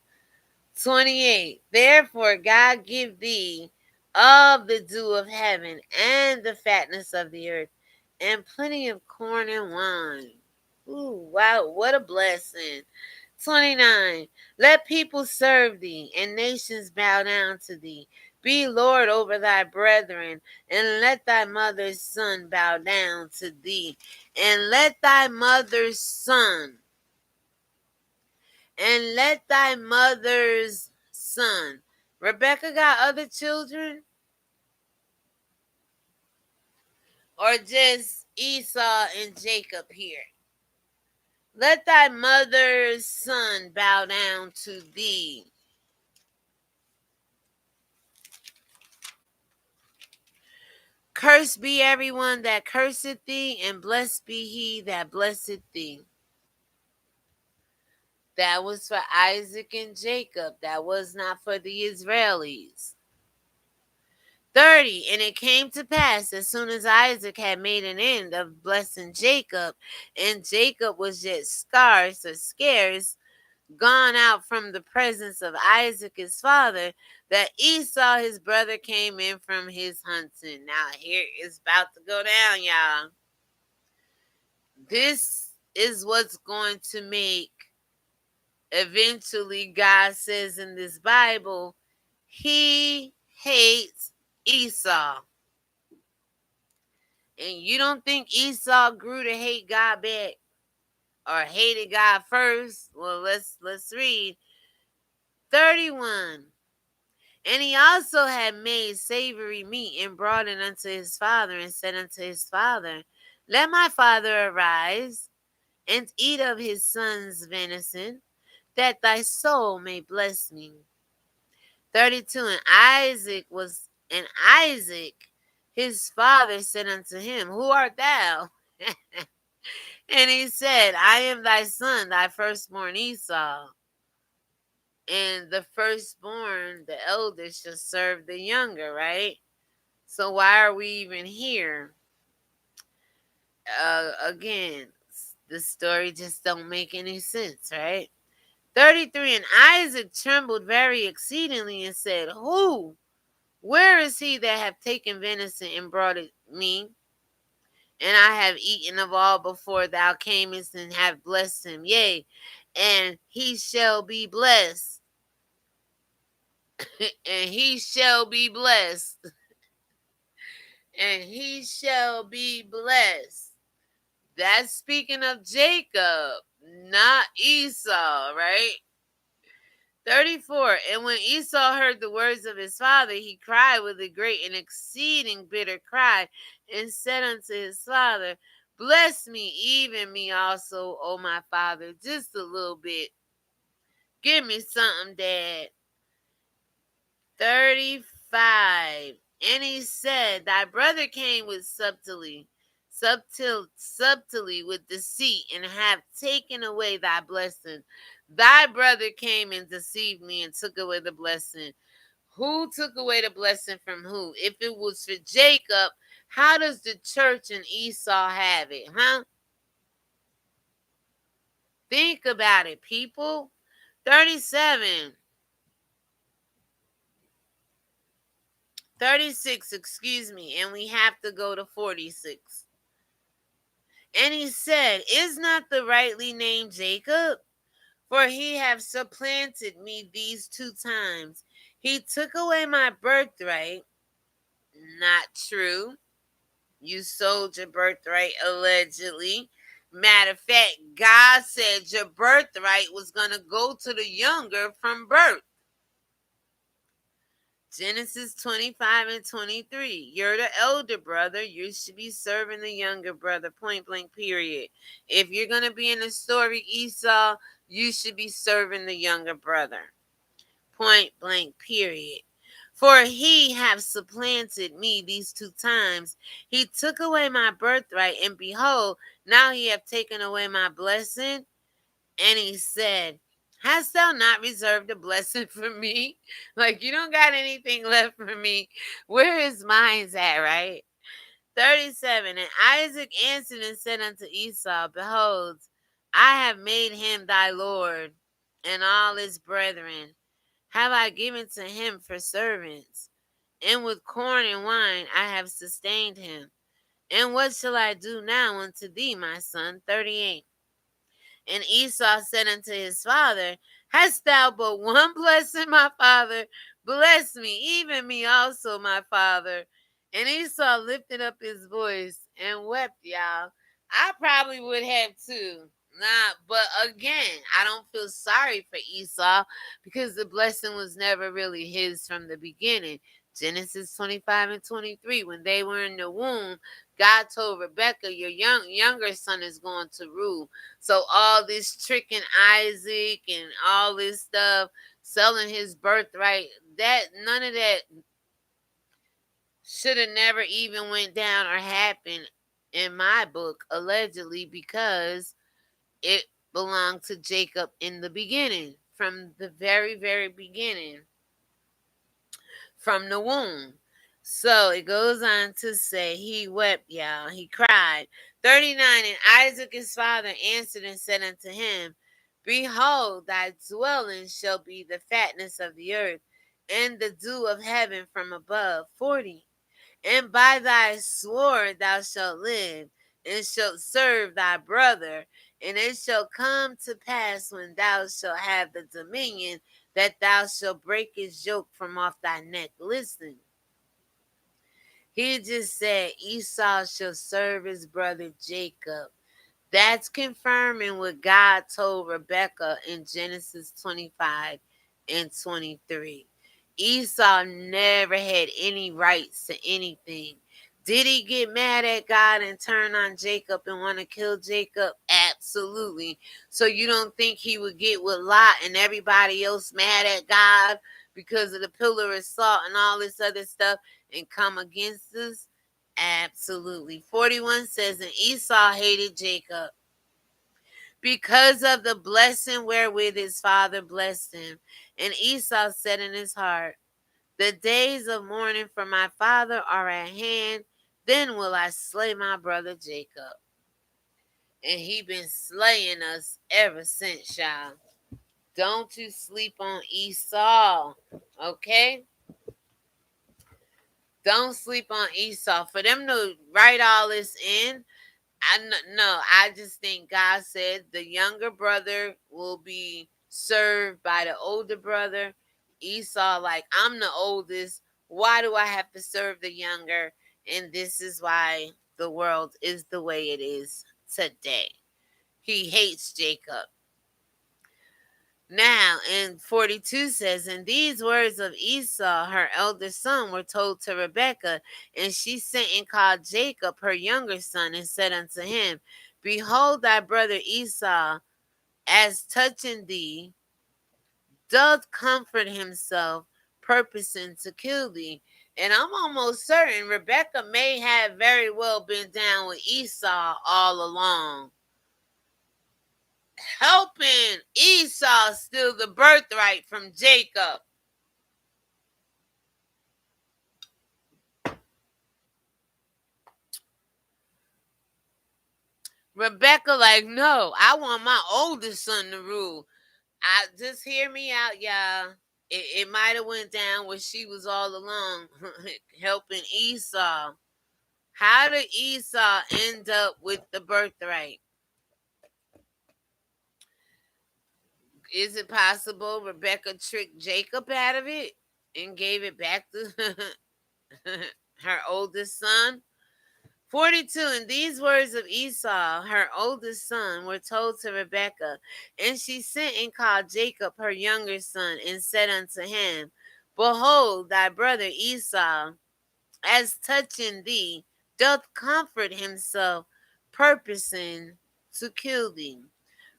28. Therefore God give thee of the dew of heaven, and the fatness of the earth, and plenty of corn and wine. Ooh, wow, what a blessing. 29. Let people serve thee, and nations bow down to thee. Be Lord over thy brethren, and let thy mother's son bow down to thee. And let thy mother's son, and let thy mother's son. Rebecca got other children? Or just Esau and Jacob here? Let thy mother's son bow down to thee. Cursed be everyone that curseth thee, and blessed be he that blesseth thee. That was for Isaac and Jacob. That was not for the Israelis. 30. And it came to pass, as soon as Isaac had made an end of blessing Jacob, and Jacob was yet scarce, gone out from the presence of Isaac his father, that Esau his brother came in from his hunting. Now here it's about to go down, y'all. This is what's going to make, eventually, God says in this Bible, he hates Esau. And you don't think Esau grew to hate God back, or hated God first? Well, let's read 31. And he also had made savory meat, and brought it unto his father, and said unto his father, let my father arise, and eat of his son's venison, that thy soul may bless me. 32. And Isaac his father said unto him, who art thou? And he said, I am thy son, thy firstborn Esau. And the firstborn, the elder, shall serve the younger, right? So why are we even here? Again, the story just don't make any sense, right? 33. And Isaac trembled very exceedingly, and said, who? Where is he that hath taken venison and brought it me? And I have eaten of all before thou camest, and have blessed him. Yea, and he shall be blessed. And he shall be blessed. And he shall be blessed. That's speaking of Jacob, not Esau, right? 34. And when Esau heard the words of his father, he cried with a great and exceeding bitter cry, and said unto his father, bless me, even me also, O my father, just a little bit. Give me something, Dad. 35. And he said, thy brother came with subtlety with deceit, and have taken away thy blessing. Thy brother came and deceived me, and took away the blessing. Who took away the blessing from who? If it was for Jacob, how does the church and Esau have it, huh? Think about it, people. 37. 36, excuse me, and we have to go to 46. And he said, is not the rightly named Jacob? For he hath supplanted me these 2 times. He took away my birthright. Not true. You sold your birthright allegedly. Matter of fact, God said your birthright was going to go to the younger from birth. Genesis 25 and 23. You're the elder brother. You should be serving the younger brother. Point blank, period. If you're going to be in the story Esau, you should be serving the younger brother. Point blank, period. For he hath supplanted me these 2 times. He took away my birthright, and behold, now he hath taken away my blessing. And he said, hast thou not reserved a blessing for me? Like, you don't got anything left for me. Where is mine's at, right? 37. And Isaac answered and said unto Esau, behold, I have made him thy Lord, and all his brethren have I given to him for servants. And with corn and wine I have sustained him. And what shall I do now unto thee, my son? 38. And Esau said unto his father, hast thou but one blessing, my father? Bless me, even me also, my father. And Esau lifted up his voice and wept, y'all. I probably would have too. But again, I don't feel sorry for Esau because the blessing was never really his from the beginning. Genesis 25 and 23, when they were in the womb, God told Rebekah, your younger son is going to rule. So all this tricking Isaac and all this stuff, selling his birthright, that none of that should have never even went down or happened in my book, allegedly, because it belonged to Jacob in the beginning, from the very, very beginning, from the womb. So it goes on to say, he wept, y'all. He cried. 39, and Isaac his father answered and said unto him, behold, thy dwelling shall be the fatness of the earth, and the dew of heaven from above. 40, and by thy sword thou shalt live, and shalt serve thy brother. And it shall come to pass when thou shalt have the dominion, that thou shalt break his yoke from off thy neck. Listen. He just said Esau shall serve his brother Jacob. That's confirming what God told Rebekah in Genesis 25 and 23. Esau never had any rights to anything. Did he get mad at God and turn on Jacob and want to kill Jacob? Absolutely. So you don't think he would get with Lot and everybody else mad at God because of the pillar of salt and all this other stuff and come against us? Absolutely. 41 says, and Esau hated Jacob because of the blessing wherewith his father blessed him. And Esau said in his heart, the days of mourning for my father are at hand. Then will I slay my brother Jacob. And he been slaying us ever since, y'all. Don't you sleep on Esau, okay? Don't sleep on Esau. For them to write all this in, I just think God said the younger brother will be served by the older brother. Esau, like, I'm the oldest. Why do I have to serve the younger? And this is why the world is the way it is today. He hates Jacob. Now, in 42 says, and these words of Esau, her eldest son, were told to Rebekah, and she sent and called Jacob, her younger son, and said unto him, behold, thy brother Esau, as touching thee, doth comfort himself, purposing to kill thee. And I'm almost certain Rebekah may have very well been down with Esau all along, helping Esau steal the birthright from Jacob. Rebecca, like, no, I want my oldest son to rule. I just hear me out, y'all. It might have went down where she was all along helping Esau. How did Esau end up with the birthright? Is it possible Rebecca tricked Jacob out of it and gave it back to her oldest son? 42. And these words of Esau, her oldest son, were told to Rebekah. And she sent and called Jacob, her younger son, and said unto him, Behold, thy brother Esau, as touching thee, doth comfort himself, purposing to kill thee.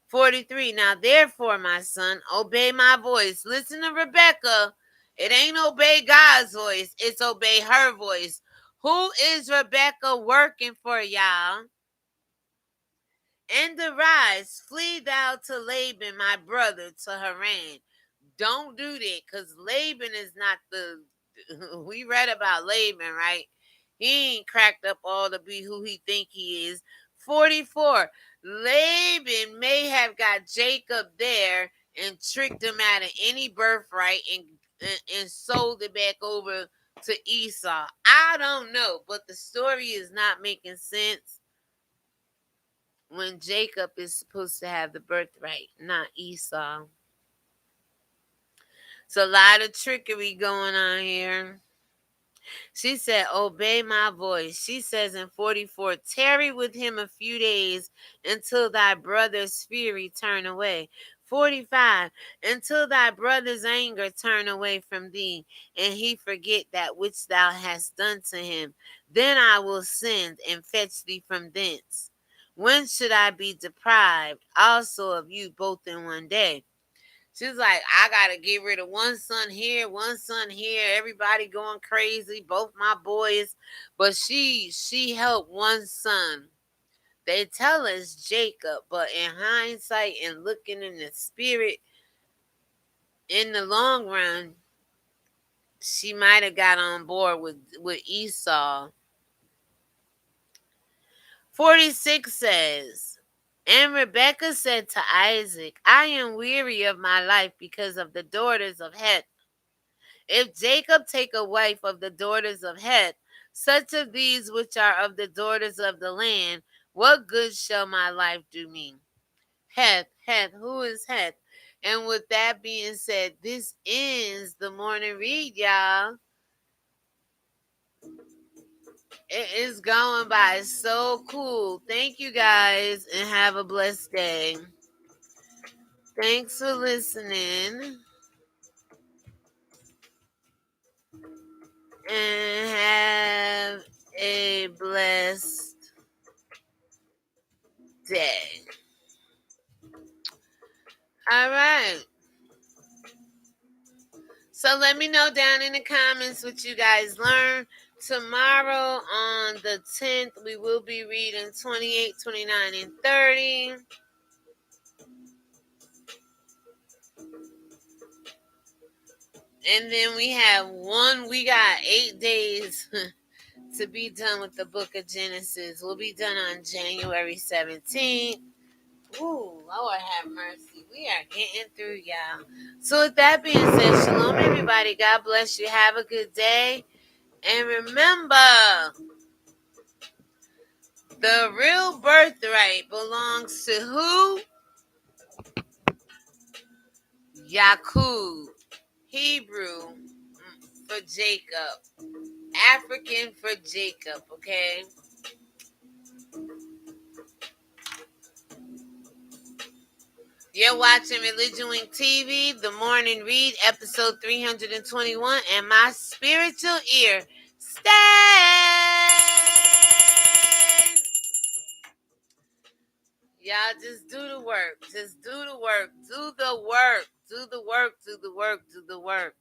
43. Now therefore, my son, obey my voice. Listen to Rebecca. It ain't obey God's voice, it's obey her voice. Who is Rebecca working for, y'all? And arise, flee thou to Laban, my brother, to Haran. Don't do that, because Laban is not the... We read about Laban, right? He ain't cracked up all to be who he think he is. 44. Laban may have got Jacob there and tricked him out of any birthright and sold it back over to Esau. I don't know, but the story is not making sense when Jacob is supposed to have the birthright, not Esau. It's a lot of trickery going on here. She said, obey my voice. She says in 44, tarry with him a few days until thy brother's fury turn away. 45, until thy brother's anger turn away from thee, and he forget that which thou hast done to him. Then I will send and fetch thee from thence. When should I be deprived also of you both in one day? She's like, I gotta get rid of one son here, everybody going crazy, both my boys. But she helped one son. They tell us Jacob, but in hindsight and looking in the spirit, in the long run, she might have got on board with Esau. 46 says, and Rebekah said to Isaac, I am weary of my life because of the daughters of Heth. If Jacob take a wife of the daughters of Heth, such of these which are of the daughters of the land, what good shall my life do me? Heth, who is Heth? And with that being said, this ends the morning read, y'all. It is going by so cool. Thank you guys and have a blessed day. Thanks for listening. And have a blessed day. All right. So let me know down in the comments what you guys learned. Tomorrow on the 10th, we will be reading 28, 29, and 30. And then we got 8 days to be done with the book of Genesis. We'll be done on January 17th. Ooh, Lord have mercy. We are getting through, y'all. So with that being said, shalom, everybody. God bless you. Have a good day. And remember, the real birthright belongs to who? Yakub. Hebrew for Jacob. African for Jacob, okay? You're watching ReligionWinked TV, The Morning Read, episode 321, and my spiritual ear stays. Y'all just do the work. Just do the work. Do the work. Do the work. Do the work. Do the work.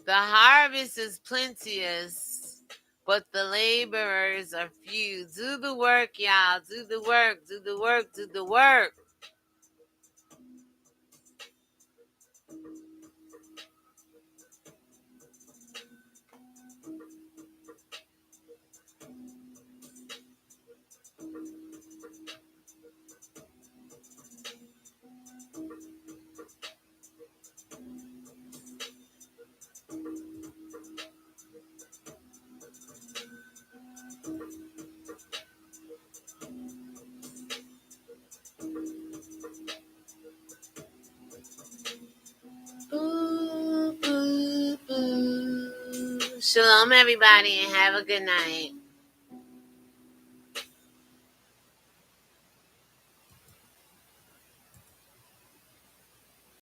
The harvest is plenteous, but the laborers are few. Do the work, y'all. Do the work. Do the work. Do the work. Shalom, everybody, and have a good night.